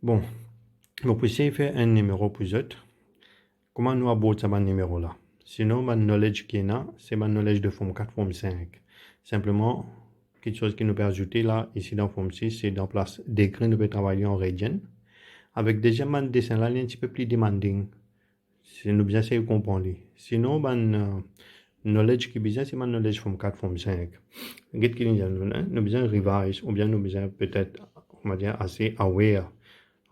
Bon, nous pouvons faire un numéro pour autres. Comment nous abordons ce numéro là? Sinon, ma knowledge qui est là, c'est ma knowledge de forme 4, forme 5. Simplement, quelque chose qui nous peut ajouter là, ici dans forme 6, c'est dans place d'écrire, nous pouvons travailler en radian. Avec déjà mon dessin là, il est un petit peu plus demanding. Si nous bien essayer de comprendre. Sinon, knowledge qui est bien, c'est ma knowledge forme 4, forme 5. Qu'est-ce qu'il y a nous besoin revise, ou bien nous besoin peut-être, on va dire, assez aware.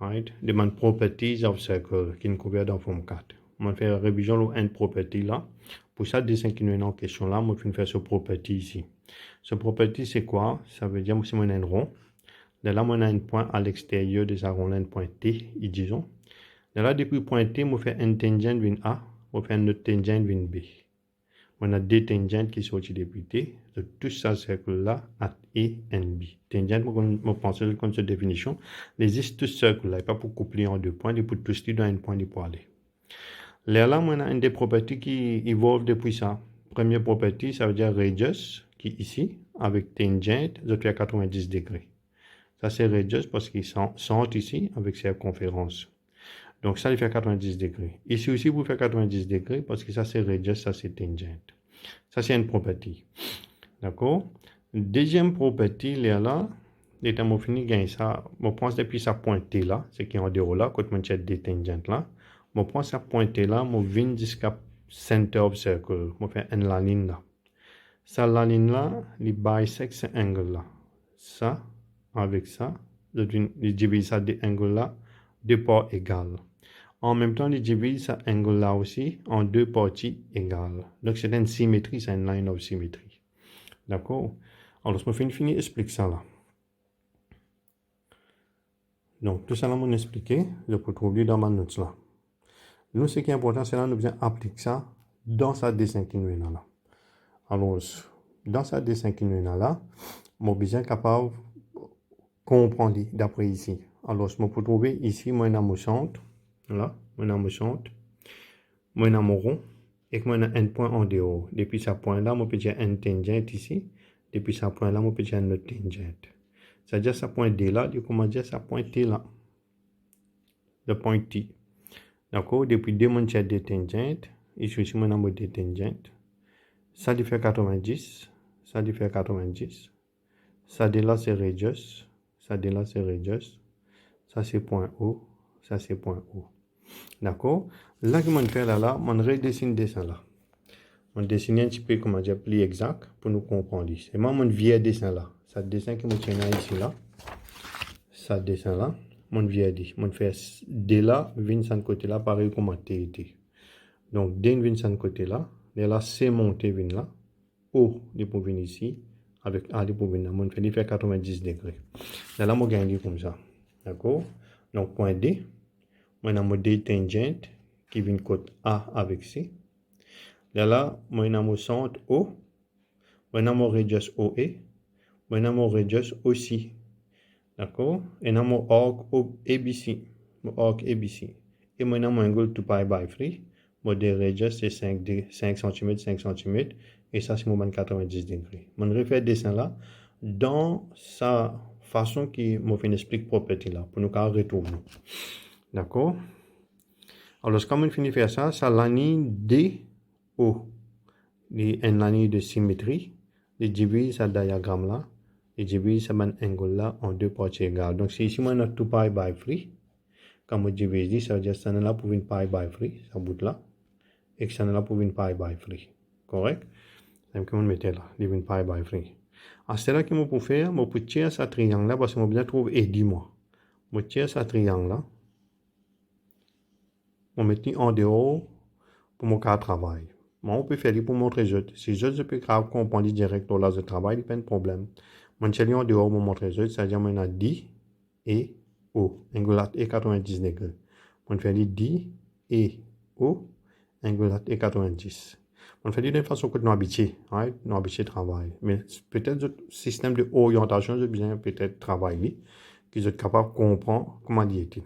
Right? The properties of circle qui nous couvert dans forme 4. On va faire révision de une property là. Pour ça, dessin qui nous est en question là, on va faire ce property ici. Ce property, c'est quoi? Ça veut dire que si on a un rond, de là, on a un point à l'extérieur de ça rond, un point T, disons. De là, depuis point T, on fait un tangent vers A, on fait un autre tangent vers B. On a deux tangentes qui sortent depuis T. De tout ça cercle-là, à A et B. Tangente, on pense comme cette définition. Les tout cercle-là, pas pour coupler en deux points, pour tous dans un point pour aller. Là, on a une des propriétés qui évolue depuis ça. Première propriété, ça veut dire radius, qui est ici, avec tangente, je fais 90 degrés. Ça, c'est radius parce qu'ils sont ici avec circonférence. Donc, ça, il fait 90 degrés. Ici aussi, vous faites 90 degrés parce que ça, c'est radius, ça, c'est tangente. Ça, c'est une propriété. D'accord? Deuxième propriété, là, les temps fini gagne ça. Je pense depuis ça pointé là, c'est qui est en dehors là, quand on cherche des tangentes là. Je pense ça pointé là, je viens jusqu'à center of circle. Je fais une ligne là. Ça, la ligne là, il bisecte cet angle là. Ça, avec ça, je divise ça des angles là, deux parts égales. En même temps, il divise cet angle là aussi en deux parties égales. Donc, c'est une symétrie, c'est une line of symétrie. D'accord? Alors, je me finis explique ça là. Donc, tout ça là, m'en expliqué, je peux trouver dans ma note là. Nous, ce qui est important, c'est là, nous bien appliquer ça dans sa dessin qui nous est là. Alors, dans sa dessin qui nous est là, je bien capable de comprendre d'après ici. Alors, je peux trouver ici, moi, dans mon centre, là, moi, dans mon centre, moi, dans mon rond, et que moi, un point en dehors. Depuis ce point là, je peux dire un tangente ici. Depuis ce point là, je peux dire un autre tangente. C'est-à-dire, ça point D là, du coup, on dire ça point T là. Le point T. D'accord? Depuis deux mois, j'ai des tangentes. Ici aussi, mon nombre de tangentes. Ça lui fait 90. Ça lui fait 90. Ça de là, c'est radius. Ça de là, c'est radius. Ça, c'est point O. Ça, c'est point O. D'accord? Là, que je fais là, je redessine dessin là. On dessine un petit peu, comment dire, plus exact pour nous comprendre. C'est moi, mon vieux dessin là. Ça dessin que je tiens ici là. Ça dessin là. Mon vieux dit. Mon fait de là, Vincent côté là, pareil comme T était. Donc, dès Vincent côté là, là, c'est monté vin là. O, il peut venir ici. Avec A, il peut venir là. Mon fait, il fait 90 degrés. Là, je gagne comme ça. D'accord? Donc, point D. Moi, j'ai D tangente qui vient côté A avec C. Là, moi, j'ai mon centre O. Moi, j'ai mon radius OE. Moi, j'ai mon radius aussi. D'accord? Et j'ai mon arc ABC. Mon arc ABC. Et moi, j'ai mon angle 2 pi by 3. Mon radius, c'est 5 cm, 5 cm. Et ça, c'est mon 90 degrés. Je refais le dessin là dans sa façon qui m'a fait expliquer propriété là, pour nous retourner. D'accord? Alors, quand on finit de faire ça, ça ligne D, O. Une ligne de symétrie. Il divise ce diagramme là. Il divise ce angle là en deux parties égales. Donc, si ici, on a 2 pi by 3. Quand on divise, ça veut dire que ça là pour une pi by 3, ça bout là. Et que ça là pour une pi by 3. Correct? C'est comme on mettait là, une pi by 3. À ce là que je peux faire, je peux tirer ce triangle là parce que je bien trouver et dis-moi. Je tire ce triangle là. Je mets en dehors pour mon cas de travail. Moi, on peut faire pour montrer je. Si je peux comprendre direct là de travail, il n'y a pas de problème. Moi, je en dehors pour montrer je, c'est-à-dire que je D et O, angle et 90 degrés. On fait D et O, angle et 90. On fait d'une façon que nous habitués, right? Nous habitués travail. Mais peut-être le système d'orientation, je bien peut-être travailler, qu'ils sont capables de comprendre comment il est.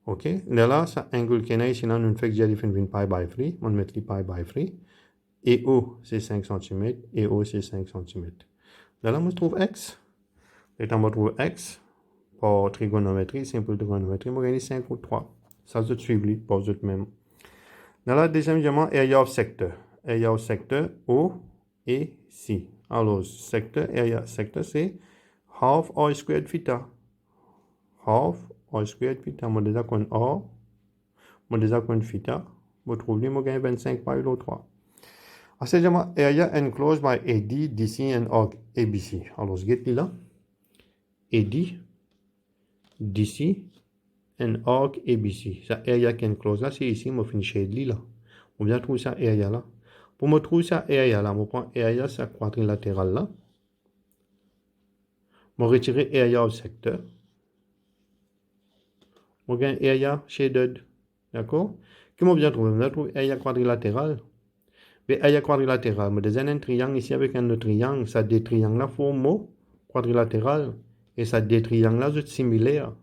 Ok, là, ça angle qui est ici, nous fait que j'ai fait une pi by 3, on met pi by 3, et O, c'est 5 cm, et O, c'est 5 cm. Là, on trouve X, et on trouve X, par trigonométrie, simple trigonométrie, je gagne 5 route 3. Ça, je suivi pour vous même. Dans la deuxième diamant, area of sector. Area of sector, O et C. Alors, sector, area sector, c'est half R squared theta. Half R squared theta. Moi, déjà qu'on R, moi, déjà qu'on theta. Vous trouvez, moi, gagne 25 par l'autre 3. C'est diamant, area enclosed by AD, DC and arc ABC. Alors, je get là. AD, DC and arc ABC. Ça, area enclosed là, c'est ici, moi, finis chez là. On vient trouver ça area là. Pour me trouver ça area là, je prends area, ça quadrilatéral là. Je retire area of sector. Je gagne area shaded. D'accord? Comment bien trouver? Je trouve area quadrilatéral. Mais area quadrilatéral, je dessine un triangle ici avec un autre triangle. Ça des triangles là forment quadrilatéral. Et ça des triangles là sont similaires.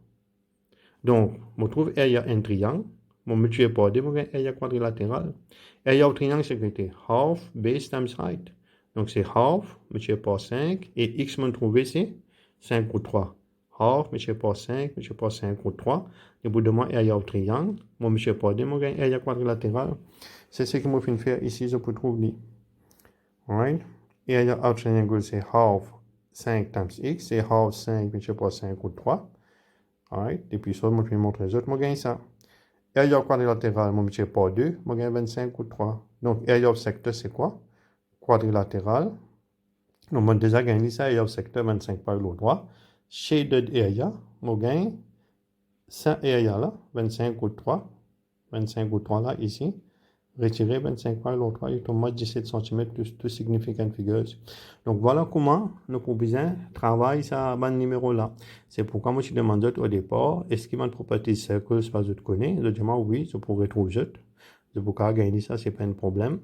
Donc, je trouve area un triangle. Je multiplie par 2, je gagne area quadrilatéral. Area of triangle, c'est que half base times height. Donc, c'est half multiplié par 5. Et x, je trouve c'est 5 route 3. Half multiplié par 5 multiplié par 5 route 3. Et bout de moi, area of triangle. Moi, multiplié par 2, je gagne area quadrilatéral. C'est ce que je vais faire ici, je peux trouver. Alright. Area of triangle, c'est half 5 times x. C'est half 5 multiplié par 5 route 3. Alright. Et puis ça, je vais montrer les autres, je gagne ça. Area quadrilatéral, je multiplie par 2, je gagne 25 route 3. Donc, area of sector, c'est quoi? Quadrilatéral. Donc, on a déjà gagné ça, area of sector 25 par l'autre droit. Shaded area, on gagne ça area là, 25 route 3. 25 route 3 là, ici. Retirer 25 par l'autre droit, il tombe 17 cm to significant figures. Donc, voilà comment nous pouvons travailler ça ban numéro là. C'est pourquoi moi, je demande au départ, est-ce qu'il y a une property circle, pas je connais? Je dis, oui, je pourrais trouver ça. Je pourrais gagner ça, c'est pas un problème.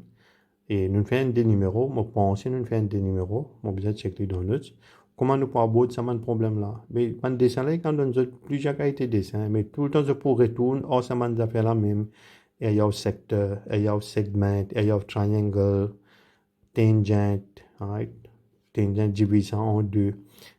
Et nous faisons des numéros, moi pense nous faisons des numéros, moi besoin de checker dans l'autre. Comment nous pouvons aborder ça, un problème là? Mais un dessin là, quand on donne plusieurs qualités de dessin, mais tout le temps je pourrais retourner, oh, ça m'a fait la même. Area of sector, area of segment, area of triangle, tangent, right? Tangent divise en deux.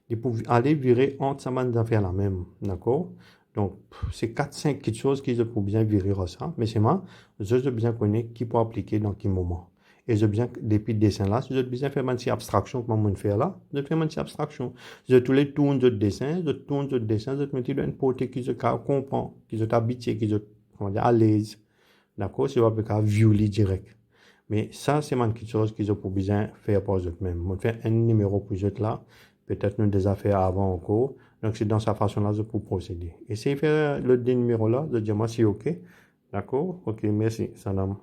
Et pour aller virer entre ça m'a fait la même, d'accord? Donc, c'est 4-5 petites choses qui pour bien virer ça, mais c'est moi, je bien connaître qui peut appliquer dans quel moment. Et je bien, depuis le dessin là, je bien faire une petite abstraction, comment on fait là, je fais une petite abstraction. Je tous les tournes de dessin, je tourne de dessin, je mets une portée qui se comprend, qui se habitué, qui se, comment dire, à l'aise. D'accord? C'est pas qu'à violer direct. Mais ça, c'est une petite chose qu'ils ont pour bien faire pour eux-mêmes. On fait un numéro pour eux là. Peut-être nous des affaires avant encore. Donc, c'est dans sa façon-là que pour procéder. Essayez de faire le numéro là, de dire moi si OK. D'accord? OK, merci. Salam.